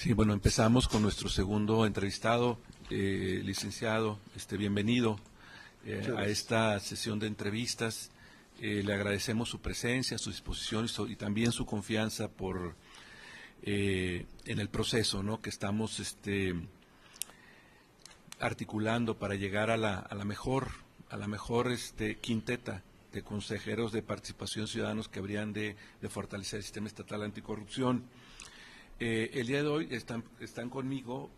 Sí, bueno, empezamos con nuestro segundo entrevistado, licenciado, bienvenido Muchas a gracias. esta sesión de entrevistas. Le agradecemos su presencia, su disposición y también su confianza en el proceso, ¿no?, que estamos articulando para llegar a la mejor quinteta de consejeros de participación ciudadanos que habrían de fortalecer el sistema estatal anticorrupción. El día de hoy están conmigo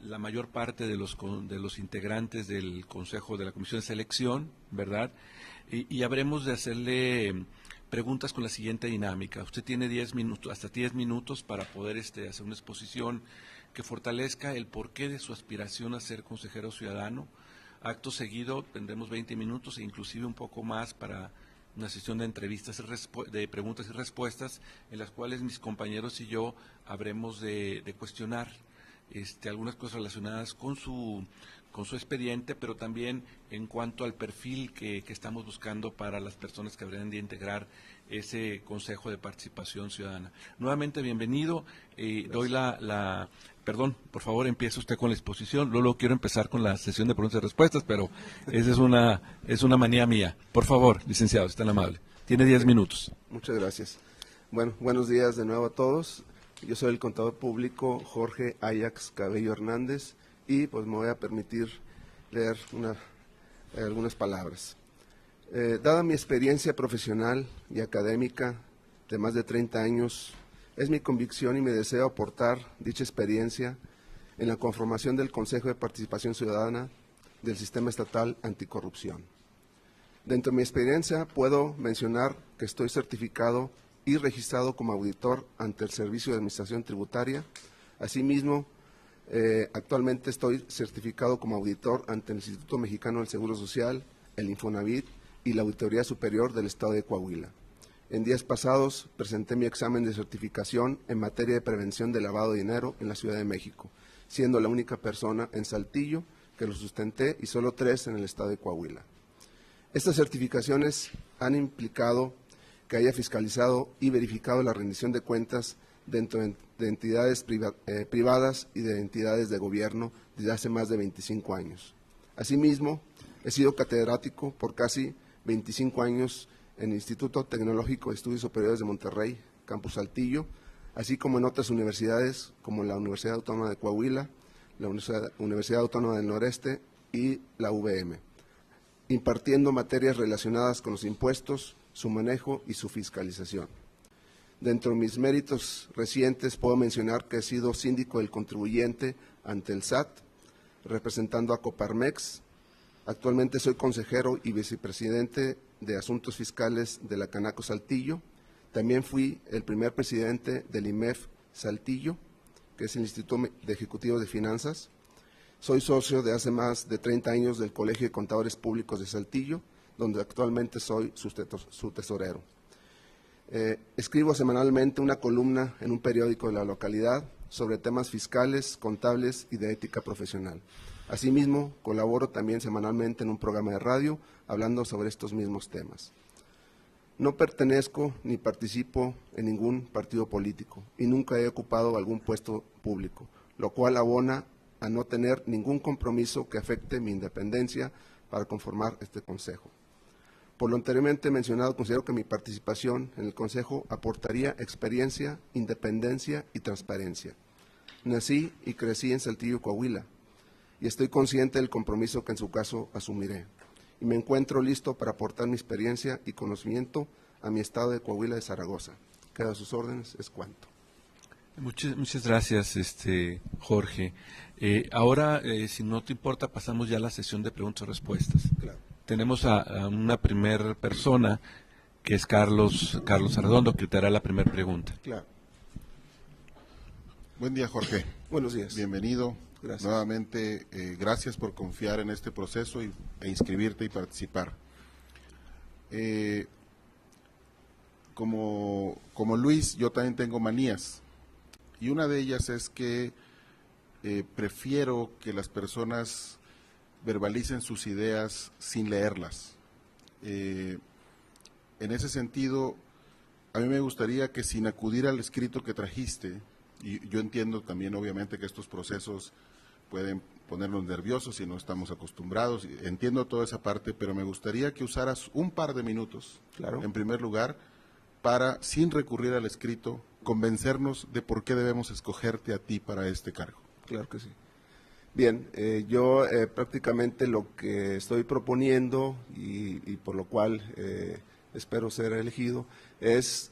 la mayor parte de los integrantes del Consejo de la Comisión de Selección, ¿verdad? Y habremos de hacerle preguntas con la siguiente dinámica. Usted tiene 10 minutos, hasta 10 minutos para poder hacer una exposición que fortalezca el porqué de su aspiración a ser consejero ciudadano. Acto seguido tendremos 20 minutos e inclusive un poco más para una sesión de entrevistas, de preguntas y respuestas, en las cuales mis compañeros y yo habremos de cuestionar algunas cosas relacionadas con su expediente, pero también en cuanto al perfil que estamos buscando para las personas que habrían de integrar ese Consejo de Participación Ciudadana. Nuevamente, bienvenido. Perdón, por favor, empiece usted con la exposición. Luego quiero empezar con la sesión de preguntas y respuestas, pero esa es una manía mía. Por favor, licenciado, es tan amable. Tiene 10 minutos. Muchas gracias. Bueno, buenos días de nuevo a todos. Yo soy el contador público Jorge Ayax Cabello Hernández y pues me voy a permitir leer algunas palabras. Dada mi experiencia profesional y académica de más de 30 años, es mi convicción y mi deseo aportar dicha experiencia en la conformación del Consejo de Participación Ciudadana del Sistema Estatal Anticorrupción. Dentro de mi experiencia puedo mencionar que estoy certificado y registrado como auditor ante el Servicio de Administración Tributaria. Asimismo, actualmente estoy certificado como auditor ante el Instituto Mexicano del Seguro Social, el Infonavit y la Auditoría Superior del Estado de Coahuila. En días pasados presenté mi examen de certificación en materia de prevención de lavado de dinero en la Ciudad de México, siendo la única persona en Saltillo que lo sustenté y solo 3 en el Estado de Coahuila. Estas certificaciones han implicado que haya fiscalizado y verificado la rendición de cuentas dentro de entidades privadas y de entidades de gobierno desde hace más de 25 años. Asimismo, he sido catedrático por casi 25 años en el Instituto Tecnológico de Estudios Superiores de Monterrey, Campus Saltillo, así como en otras universidades como la Universidad Autónoma de Coahuila, la Universidad Autónoma del Noreste y la UVM, impartiendo materias relacionadas con los impuestos, su manejo y su fiscalización. Dentro de mis méritos recientes puedo mencionar que he sido síndico del contribuyente ante el SAT, representando a Coparmex. Actualmente soy consejero y vicepresidente de Asuntos Fiscales de la Canaco Saltillo. También fui el primer presidente del IMEF Saltillo, que es el Instituto de Ejecutivos de Finanzas. Soy socio de hace más de 30 años del Colegio de Contadores Públicos de Saltillo, donde actualmente soy su tesorero. Escribo semanalmente una columna en un periódico de la localidad sobre temas fiscales, contables y de ética profesional. Asimismo, colaboro también semanalmente en un programa de radio hablando sobre estos mismos temas. No pertenezco ni participo en ningún partido político y nunca he ocupado algún puesto público, lo cual abona a no tener ningún compromiso que afecte mi independencia para conformar este Consejo. Por lo anteriormente mencionado, considero que mi participación en el Consejo aportaría experiencia, independencia y transparencia. Nací y crecí en Saltillo, Coahuila, y estoy consciente del compromiso que en su caso asumiré. Y me encuentro listo para aportar mi experiencia y conocimiento a mi estado de Coahuila de Zaragoza. Queda a sus órdenes, es cuanto. Muchas gracias, Jorge. Ahora, si no te importa, pasamos ya a la sesión de preguntas y respuestas. Claro. Tenemos a una primer persona, que es Carlos Arredondo, que te hará la primera pregunta. Claro. Buen día, Jorge. Buenos días. Bienvenido. Gracias. Nuevamente, gracias por confiar en este proceso e inscribirte y participar. Como Luis, yo también tengo manías. Y una de ellas es que prefiero que las personas verbalicen sus ideas sin leerlas. En ese sentido, a mí me gustaría que sin acudir al escrito que trajiste, Y yo entiendo también, obviamente, que estos procesos pueden ponernos nerviosos si no estamos acostumbrados. Entiendo toda esa parte, pero me gustaría que usaras un par de minutos, Claro. en primer lugar, para, sin recurrir al escrito, convencernos de por qué debemos escogerte a ti para este cargo. Claro que sí. Bien, yo prácticamente lo que estoy proponiendo y por lo cual espero ser elegido es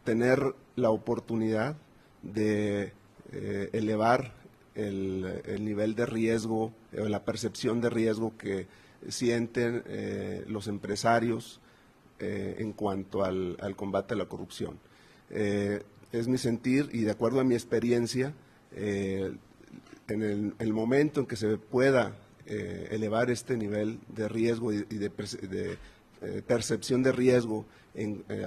tener la oportunidad de elevar el nivel de riesgo, la percepción de riesgo que sienten los empresarios en cuanto al combate a la corrupción. Es mi sentir y de acuerdo a mi experiencia, en el momento en que se pueda elevar este nivel de riesgo y de percepción de riesgo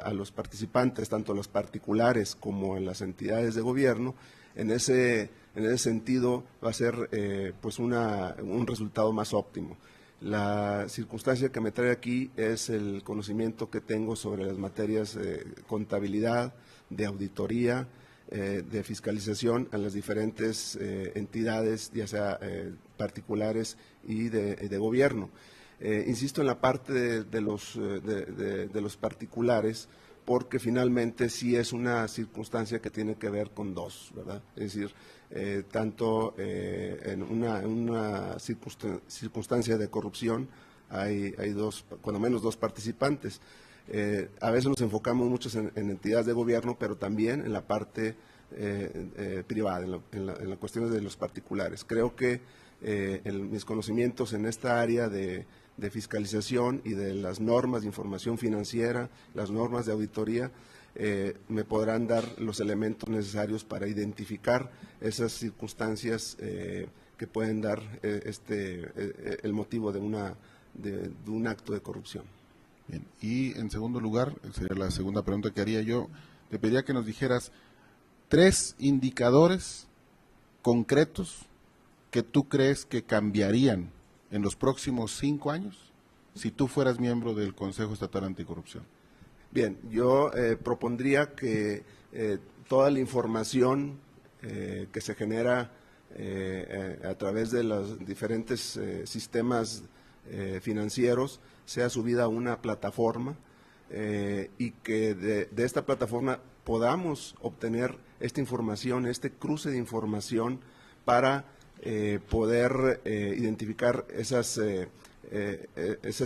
a los participantes, tanto a los particulares como en las entidades de gobierno, en ese sentido va a ser pues un resultado más óptimo. La circunstancia que me trae aquí es el conocimiento que tengo sobre las materias de contabilidad, de auditoría, de fiscalización en las diferentes entidades, ya sea particulares y de gobierno. Insisto en la parte de los particulares, porque finalmente sí es una circunstancia que tiene que ver con dos, ¿verdad? Es decir, tanto en una circunstancia de corrupción hay dos, cuando menos dos participantes. A veces nos enfocamos mucho en entidades de gobierno, pero también en la parte privada, en las cuestiones de los particulares. Creo que mis conocimientos en esta área de fiscalización y de las normas de información financiera, las normas de auditoría, me podrán dar los elementos necesarios para identificar esas circunstancias que pueden dar el motivo de un acto de corrupción. Bien. Y en segundo lugar, sería la segunda pregunta que haría yo, te pediría que nos dijeras 3 indicadores concretos que tú crees que cambiarían en los próximos 5 años si tú fueras miembro del Consejo Estatal Anticorrupción. Bien, yo propondría que toda la información que se genera a través de los diferentes sistemas financieros sea subida a una plataforma y que de esta plataforma podamos obtener esta información, este cruce de información para poder identificar esas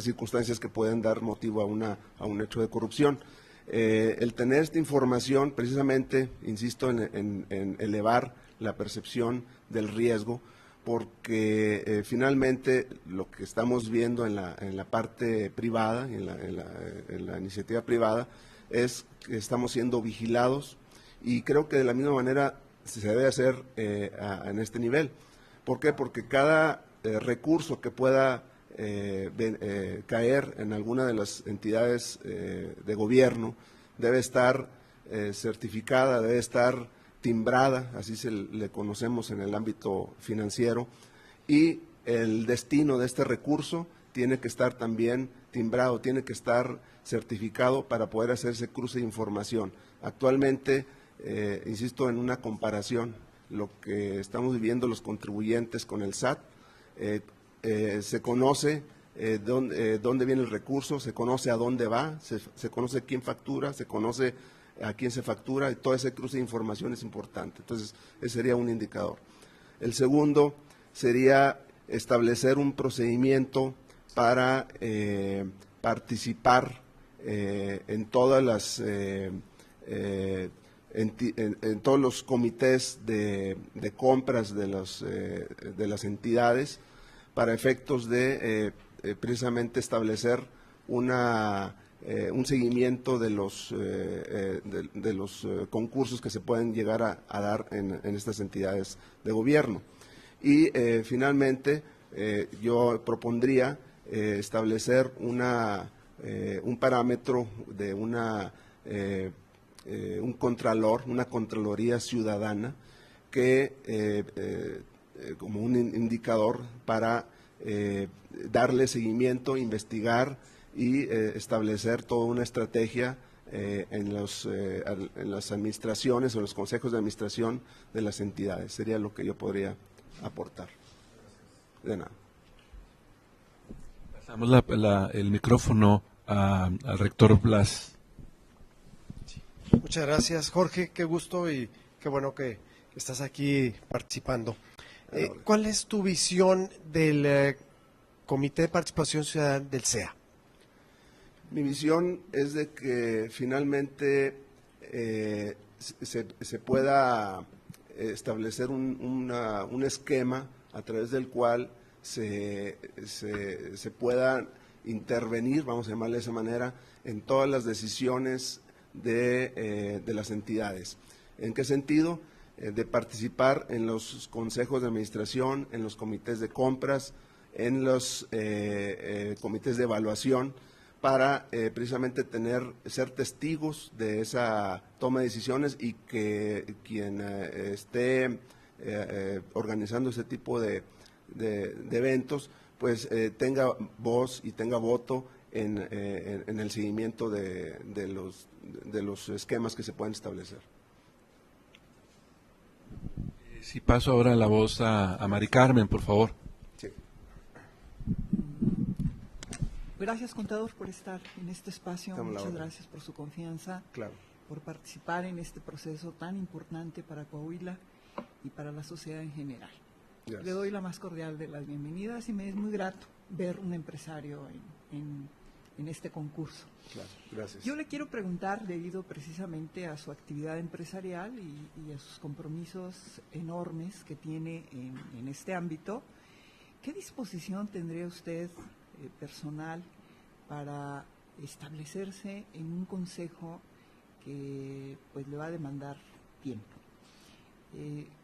circunstancias que pueden dar motivo a un hecho de corrupción. El tener esta información, precisamente, insisto, en elevar la percepción del riesgo, porque finalmente lo que estamos viendo en la parte privada, en la iniciativa privada, es que estamos siendo vigilados y creo que de la misma manera se debe hacer en este nivel. ¿Por qué? Porque cada recurso que pueda caer en alguna de las entidades de gobierno debe estar certificada, debe estar timbrada, así le conocemos en el ámbito financiero, y el destino de este recurso tiene que estar también timbrado, tiene que estar certificado para poder hacer ese cruce de información. Actualmente, insisto en una comparación, lo que estamos viviendo los contribuyentes con el SAT, se conoce dónde viene el recurso, se conoce a dónde va, se conoce quién factura, se conoce a quién se factura, y todo ese cruce de información es importante. Entonces, ese sería un indicador. El segundo sería establecer un procedimiento para participar en todas las en todos los comités de compras de las entidades para efectos de precisamente establecer un seguimiento de los concursos que se pueden llegar a dar en estas entidades de gobierno. Y finalmente yo propondría establecer un parámetro de un contralor, una contraloría ciudadana que como un indicador para darle seguimiento, investigar y establecer toda una estrategia en las administraciones o los consejos de administración de las entidades. Sería lo que yo podría aportar. De nada. Pasamos el micrófono al rector Blas. Muchas gracias, Jorge. Qué gusto y qué bueno que estás aquí participando. ¿Cuál es tu visión del Comité de Participación Ciudadana del CEA? Mi visión es de que finalmente se pueda establecer un esquema a través del cual se pueda intervenir, vamos a llamarle de esa manera, en todas las decisiones de las entidades. ¿En qué sentido? De participar en los consejos de administración, en los comités de compras, en los comités de evaluación, para precisamente ser testigos de esa toma de decisiones y que quien esté organizando ese tipo de eventos, pues tenga voz y tenga voto en el seguimiento de los esquemas que se pueden establecer. Si paso ahora la voz a Mari Carmen, por favor. Sí. Gracias, contador, por estar en este espacio. Muchas gracias por su confianza, claro, por participar en este proceso tan importante para Coahuila y para la sociedad en general. Gracias. Le doy la más cordial de las bienvenidas y me es muy grato ver un empresario en este concurso. Claro, gracias. Yo le quiero preguntar, debido precisamente a su actividad empresarial y a sus compromisos enormes que tiene en este ámbito, ¿qué disposición tendría usted personal para establecerse en un consejo que pues le va a demandar tiempo?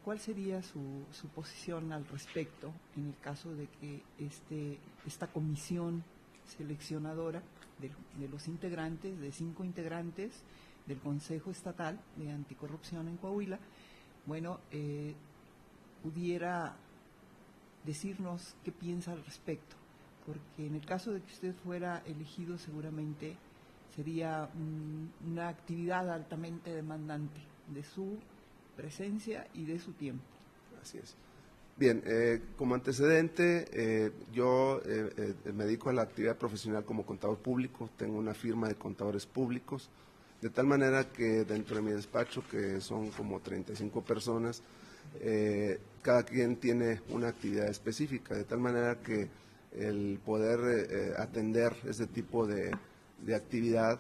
¿Cuál sería su posición al respecto en el caso de que esta comisión seleccionadora de los integrantes, de 5 integrantes del Consejo Estatal de Anticorrupción en Coahuila, bueno, pudiera decirnos qué piensa al respecto? Porque en el caso de que usted fuera elegido, seguramente sería una actividad altamente demandante de su presencia y de su tiempo. Así es. Bien, como antecedente, yo me dedico a la actividad profesional como contador público, tengo una firma de contadores públicos, de tal manera que dentro de mi despacho, que son como 35 personas, cada quien tiene una actividad específica, de tal manera que el poder atender ese tipo de actividad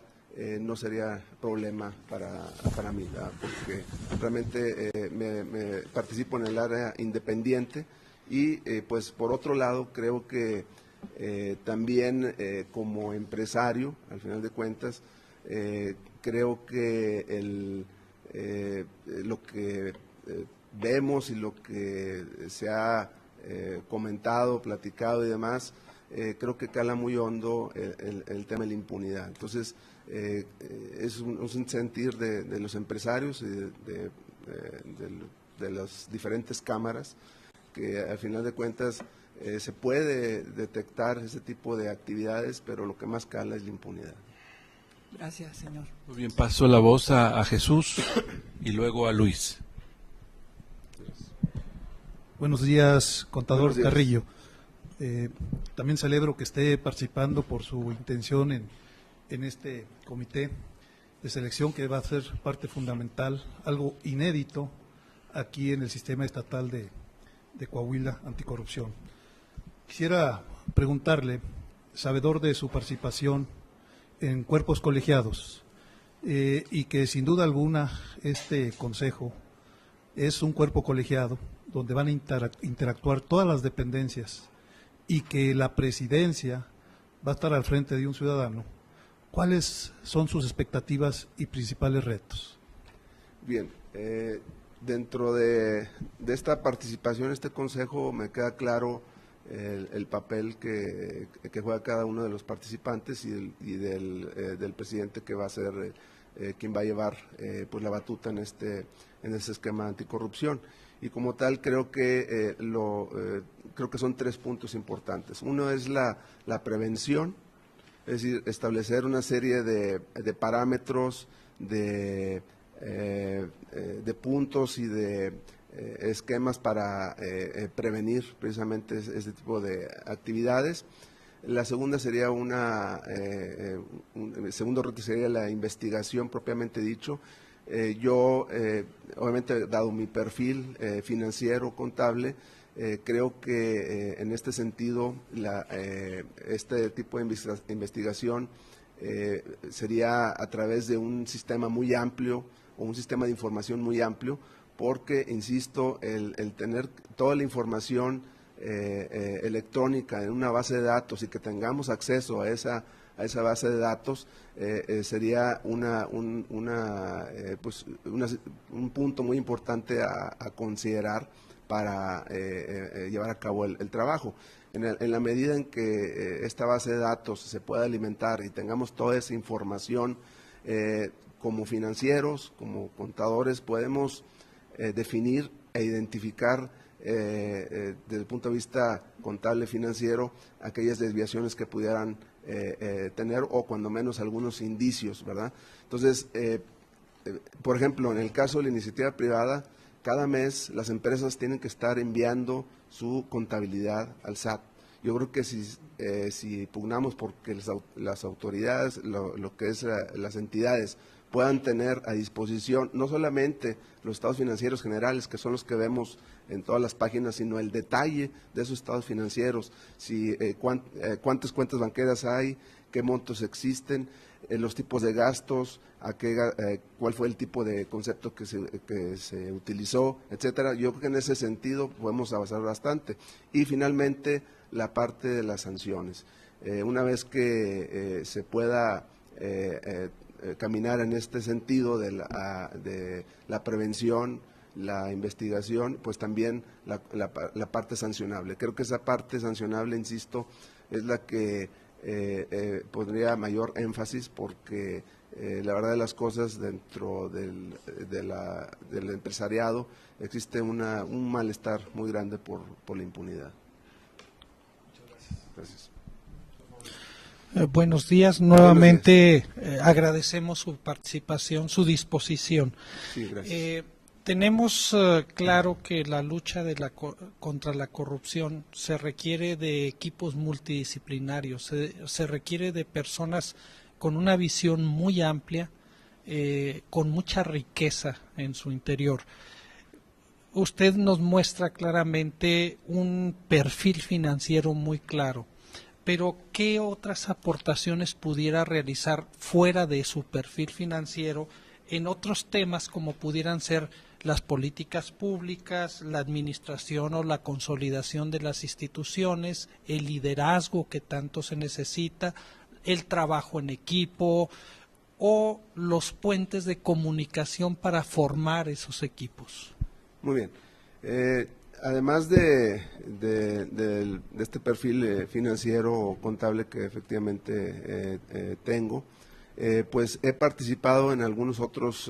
no sería problema para mí, ¿verdad? Porque realmente me participo en el área independiente y pues por otro lado creo que también como empresario, al final de cuentas, creo que lo que vemos y lo que se ha comentado, platicado y demás, creo que cala muy hondo el tema de la impunidad. Entonces, es un sentir de los empresarios y de las diferentes cámaras que al final de cuentas se puede detectar ese tipo de actividades, pero lo que más cala es la impunidad. Gracias, señor. Muy bien, paso la voz a Jesús y luego a Luis. Buenos días, contador Buenos días. Carrillo. También celebro que esté participando por su intención en este comité de selección que va a ser parte fundamental, algo inédito aquí en el sistema estatal de Coahuila anticorrupción. Quisiera preguntarle, sabedor de su participación en cuerpos colegiados y que sin duda alguna este consejo es un cuerpo colegiado donde van a interactuar todas las dependencias y que la presidencia va a estar al frente de un ciudadano, ¿cuáles son sus expectativas y principales retos? Bien, dentro de esta participación en este consejo me queda claro el papel que juega cada uno de los participantes y del presidente que va a ser quien va a llevar pues la batuta en este esquema anticorrupción. Y como tal creo que son 3 puntos importantes. Uno es la prevención, Es decir, establecer una serie de parámetros, de puntos y de esquemas para prevenir precisamente este tipo de actividades. La segunda sería el segundo reto sería la investigación propiamente dicho. Yo, obviamente, dado mi perfil financiero, contable, creo que en este sentido este tipo de investigación sería a través de un sistema muy amplio o un sistema de información muy amplio, porque, insisto, el tener toda la información electrónica en una base de datos y que tengamos acceso a esa base de datos sería un punto muy importante a considerar para llevar a cabo el trabajo. En la medida en que esta base de datos se pueda alimentar y tengamos toda esa información, como financieros, como contadores, podemos definir e identificar desde el punto de vista contable financiero aquellas desviaciones que pudieran tener, o cuando menos algunos indicios, ¿verdad? Entonces, por ejemplo, en el caso de la iniciativa privada, cada mes las empresas tienen que estar enviando su contabilidad al SAT. Yo creo que si pugnamos porque las autoridades, lo que es las entidades, puedan tener a disposición no solamente los estados financieros generales, que son los que vemos en todas las páginas, sino el detalle de esos estados financieros, cuántas cuentas banqueras hay, qué montos existen, los tipos de gastos, cuál fue el tipo de concepto que se utilizó, etcétera. Yo creo que en ese sentido podemos avanzar bastante. Y finalmente, la parte de las sanciones. Una vez que se pueda caminar en este sentido de la prevención, la investigación, pues también la parte sancionable. Creo que esa parte sancionable, insisto, es la que pondría mayor énfasis, porque la verdad de las cosas, dentro del empresariado existe un malestar muy grande por la impunidad. Gracias. Buenos días. Nuevamente agradecemos su participación, su disposición. Sí, gracias. Tenemos claro que la lucha contra la corrupción se requiere de equipos multidisciplinarios, se requiere de personas con una visión muy amplia, con mucha riqueza en su interior. Usted nos muestra claramente un perfil financiero muy claro, pero ¿qué otras aportaciones pudiera realizar fuera de su perfil financiero en otros temas, como pudieran ser las políticas públicas, la administración o la consolidación de las instituciones, el liderazgo que tanto se necesita, el trabajo en equipo o los puentes de comunicación para formar esos equipos? Muy bien. Además de este perfil financiero o contable que efectivamente tengo, pues he participado en algunos otros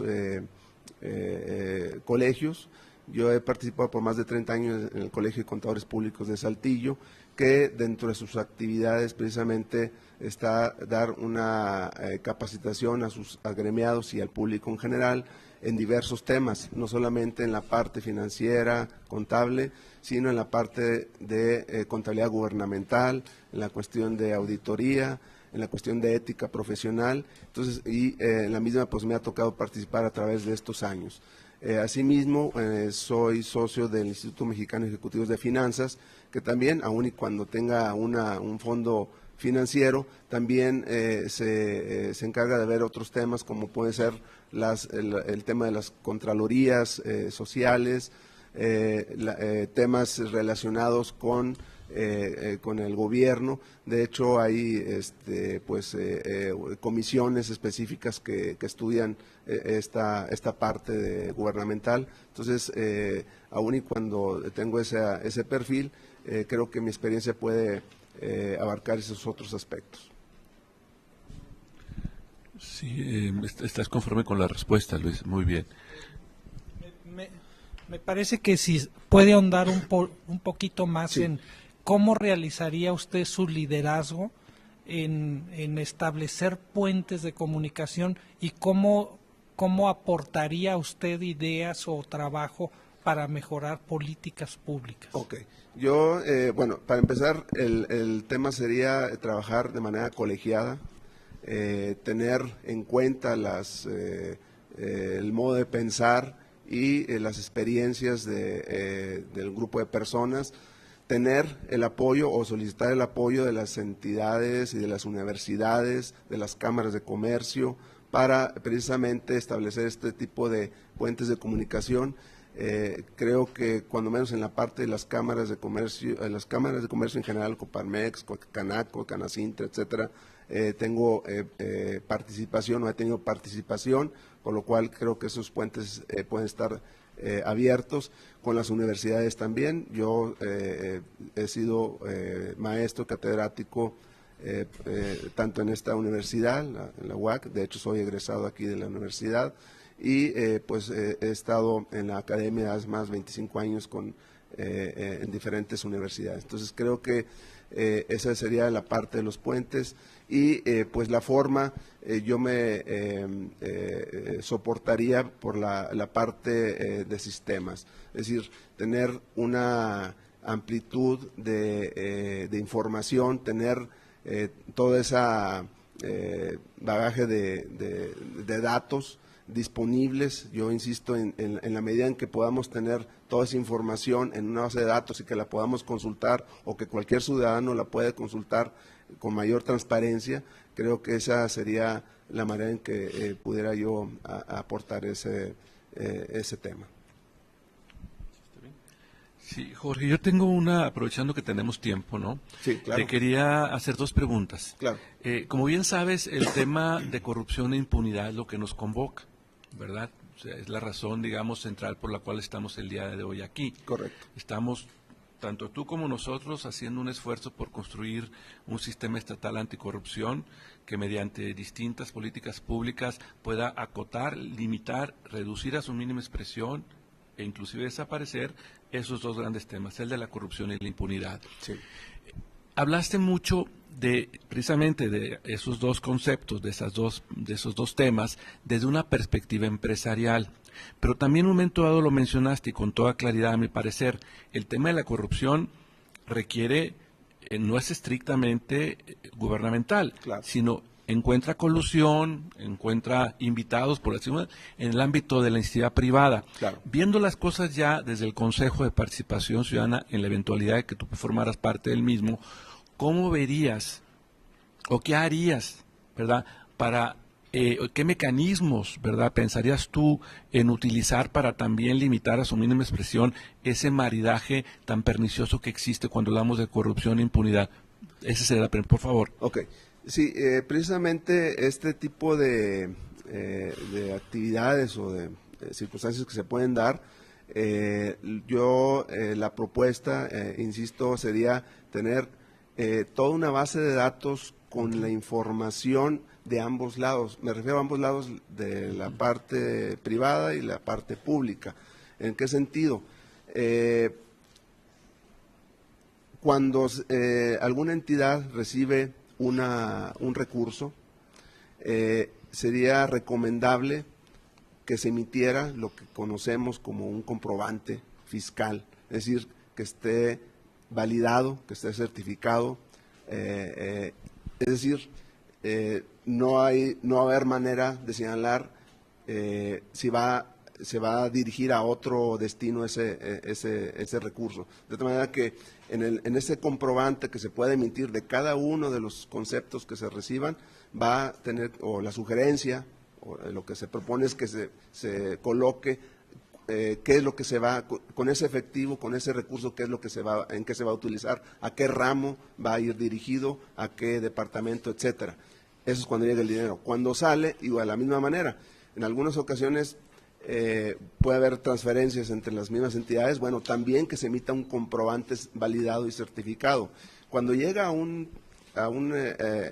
colegios. Yo he participado por más de 30 años en el Colegio de Contadores Públicos de Saltillo, que dentro de sus actividades precisamente está dar una capacitación a sus agremiados y al público en general en diversos temas, no solamente en la parte financiera, contable, sino en la parte de contabilidad gubernamental, en la cuestión de auditoría, en la cuestión de ética profesional. Entonces, en la misma pues me ha tocado participar a través de estos años. Asimismo, soy socio del Instituto Mexicano de Ejecutivos de Finanzas, que también, aun y cuando tenga un fondo financiero, también se encarga de ver otros temas, como puede ser el tema de las contralorías sociales, temas relacionados con el gobierno. De hecho, hay comisiones específicas que estudian esta parte gubernamental. Entonces, aun y cuando tengo ese perfil, creo que mi experiencia puede abarcar esos otros aspectos. Sí, estás conforme con la respuesta, Luis. Muy bien. Me parece que si puede ahondar un poquito más sí. en cómo realizaría usted su liderazgo en establecer puentes de comunicación y cómo aportaría usted ideas o trabajo para mejorar políticas públicas? Ok, yo, bueno, para empezar, el tema sería trabajar de manera colegiada, tener en cuenta el modo de pensar y las experiencias del grupo de personas, tener el apoyo o solicitar el apoyo de las entidades y de las universidades, de las cámaras de comercio, para precisamente establecer este tipo de puentes de comunicación. Creo que cuando menos en la parte de las cámaras de comercio, en general, Coparmex, Canaco, Canacintra, etcétera, tengo participación o he tenido participación, por lo cual creo que esos puentes pueden estar abiertos. Con las universidades también. Yo he sido maestro catedrático tanto en esta universidad, en la UAC, de hecho soy egresado aquí de la universidad, y pues he estado en la academia hace más de 25 años en diferentes universidades. Entonces creo que esa sería la parte de los puentes, y pues la forma, yo me soportaría por la parte de sistemas, es decir, tener una amplitud de información, tener toda esa bagaje de datos disponibles. Yo insisto en la medida en que podamos tener toda esa información en una base de datos y que la podamos consultar, o que cualquier ciudadano la puede consultar con mayor transparencia, creo que esa sería la manera en que pudiera yo aportar ese tema. Sí, Jorge, yo tengo aprovechando que tenemos tiempo, ¿no? Sí, claro. Te quería hacer dos preguntas. Claro. Como bien sabes, el tema de corrupción e impunidad es lo que nos convoca, ¿verdad? O sea, es la razón, digamos, central por la cual estamos el día de hoy aquí. Correcto. Estamos, tanto tú como nosotros, haciendo un esfuerzo por construir un sistema estatal anticorrupción que mediante distintas políticas públicas pueda acotar, limitar, reducir a su mínima expresión e inclusive desaparecer esos dos grandes temas, el de la corrupción y la impunidad. Sí. Hablaste mucho precisamente de esos dos conceptos, de esos dos temas, desde una perspectiva empresarial. Pero también en un momento dado lo mencionaste, y con toda claridad a mi parecer, el tema de la corrupción requiere, no es estrictamente gubernamental, Claro. sino encuentra colusión, encuentra invitados, por decirlo, en el ámbito de la iniciativa privada. Claro. Viendo las cosas ya desde el Consejo de Participación Ciudadana, en la eventualidad de que tú formaras parte del mismo, ¿cómo verías o qué harías, verdad, para qué mecanismos, verdad, pensarías tú en utilizar para también limitar a su mínima expresión ese maridaje tan pernicioso que existe cuando hablamos de corrupción e impunidad? Ese sería la pregunta, por favor. Ok. Sí, precisamente este tipo de actividades o de circunstancias que se pueden dar, la propuesta, insisto, sería tener toda una base de datos con la información de ambos lados. Me refiero a ambos lados, de la parte privada y la parte pública. ¿En qué sentido? Cuando alguna entidad recibe un recurso, sería recomendable que se emitiera lo que conocemos como un comprobante fiscal, es decir, que esté validado, que esté certificado, es decir, no va a haber manera de señalar si se va a dirigir a otro destino ese recurso. De tal manera que en ese comprobante que se puede emitir de cada uno de los conceptos que se reciban, va a tener, o la sugerencia, o lo que se propone es que se coloque qué es lo que se va, con ese efectivo, con ese recurso, qué es lo que en qué se va a utilizar, a qué ramo va a ir dirigido, a qué departamento, etcétera. Eso es cuando llega el dinero. Cuando sale, igual, de la misma manera. En algunas ocasiones puede haber transferencias entre las mismas entidades, bueno, también que se emita un comprobante validado y certificado. Cuando llega a un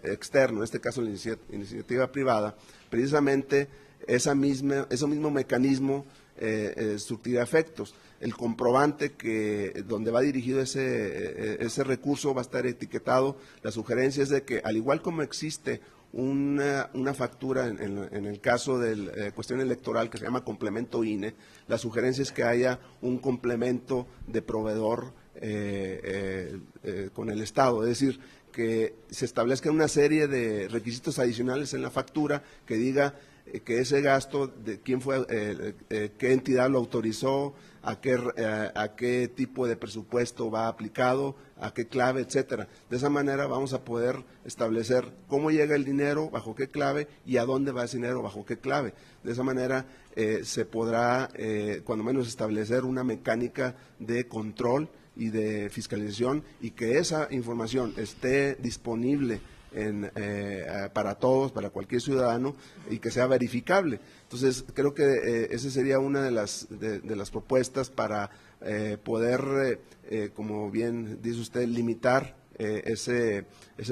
externo, en este caso la iniciativa privada, precisamente ese mismo mecanismo surtirá efectos. el comprobante donde va dirigido ese recurso va a estar etiquetado. La sugerencia es de que, al igual como existe una factura en el caso de cuestión electoral que se llama complemento INE, la sugerencia es que haya un complemento de proveedor con el Estado, es decir, que se establezca una serie de requisitos adicionales en la factura que diga que ese gasto, de quién fue, qué entidad lo autorizó, a qué tipo de presupuesto va aplicado, a qué clave, etcétera. De esa manera vamos a poder establecer cómo llega el dinero, bajo qué clave, y a dónde va ese dinero, bajo qué clave. De esa manera se podrá, cuando menos, establecer una mecánica de control y de fiscalización, y que esa información esté disponible para todos, para cualquier ciudadano, y que sea verificable. Entonces, creo que esa sería una de las propuestas para poder, como bien dice usted, limitar ese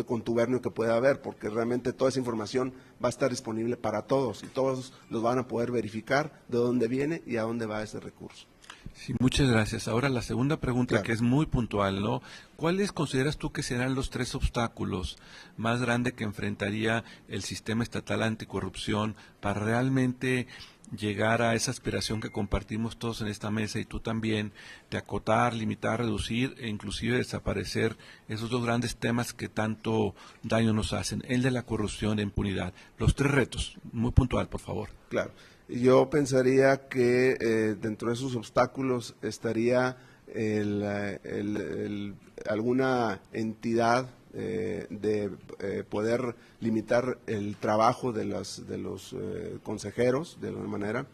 contubernio que pueda haber, porque realmente toda esa información va a estar disponible para todos, y todos los van a poder verificar de dónde viene y a dónde va ese recurso. Sí, muchas gracias. Ahora la segunda pregunta, Claro, que es muy puntual, ¿no? ¿Cuáles consideras tú que serán los 3 obstáculos más grandes que enfrentaría el sistema estatal anticorrupción para realmente llegar a esa aspiración que compartimos todos en esta mesa, y tú también, de acotar, limitar, reducir e inclusive desaparecer esos 2 grandes temas que tanto daño nos hacen, el de la corrupción e impunidad? Los 3 retos, muy puntual, por favor. claro. Yo pensaría que dentro de esos obstáculos estaría alguna entidad de poder limitar el trabajo de los consejeros, de alguna manera.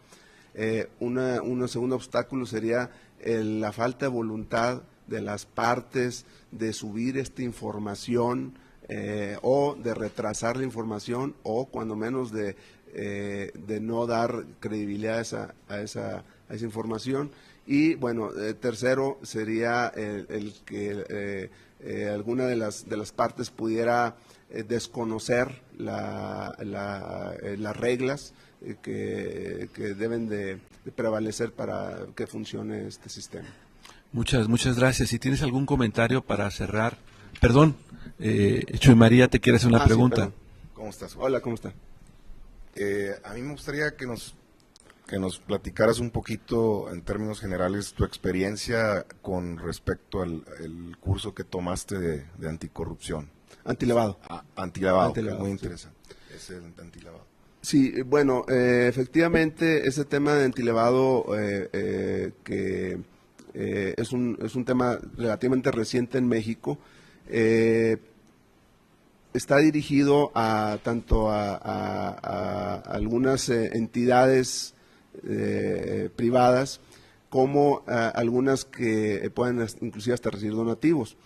Un segundo obstáculo sería la falta de voluntad de las partes de subir esta información, o de retrasar la información, o cuando menos de no dar credibilidad a esa información. Y bueno, tercero sería el que alguna de las partes pudiera desconocer las reglas que deben de prevalecer para que funcione este sistema. Muchas gracias. Si tienes algún comentario para cerrar. Perdón, Chuy María te quiere hacer una pregunta. Perdón. ¿Cómo estás? Hola, ¿cómo está? A mí me gustaría que nos platicaras un poquito, en términos generales, tu experiencia con respecto al curso que tomaste de anticorrupción. Antilavado. Antilavado, que es Antilavado, muy sí. interesante. Ese antilavado. Sí, bueno, efectivamente ese tema de antilavado que es un tema relativamente reciente en México, está dirigido tanto a algunas entidades privadas, como a algunas que pueden inclusive hasta recibir donativos.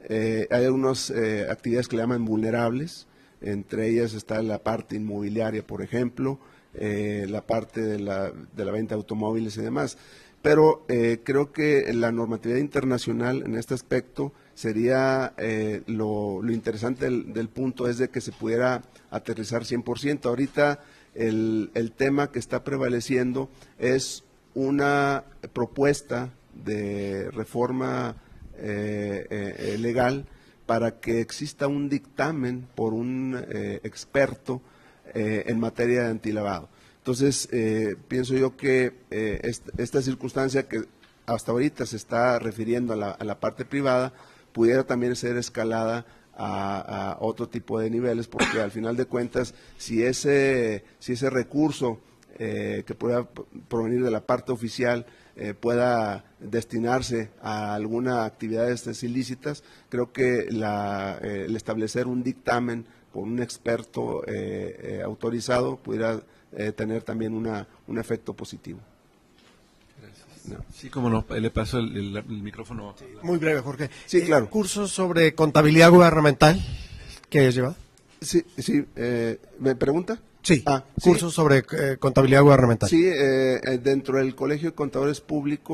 Hay algunas actividades que le llaman vulnerables, entre ellas está la parte inmobiliaria, por ejemplo, la parte de la venta de automóviles y demás. Pero creo que la normatividad internacional en este aspecto sería lo interesante del punto es de que se pudiera aterrizar 100%. Ahorita el tema que está prevaleciendo es una propuesta de reforma legal para que exista un dictamen por un experto en materia de antilavado. Entonces, pienso yo que esta circunstancia que hasta ahorita se está refiriendo a la parte privada, pudiera también ser escalada a otro tipo de niveles, porque al final de cuentas, si ese recurso que pueda provenir de la parte oficial pueda destinarse a alguna actividad de estas ilícitas, creo que el establecer un dictamen por un experto autorizado pudiera tener también un efecto positivo. No. Sí, como no, le paso el micrófono. Muy breve, Jorge. Sí, claro. Cursos sobre contabilidad gubernamental que hayas llevado. Sí, ¿me pregunta? Sí, sí. cursos sobre contabilidad gubernamental. Sí, dentro del Colegio de Contadores Públicos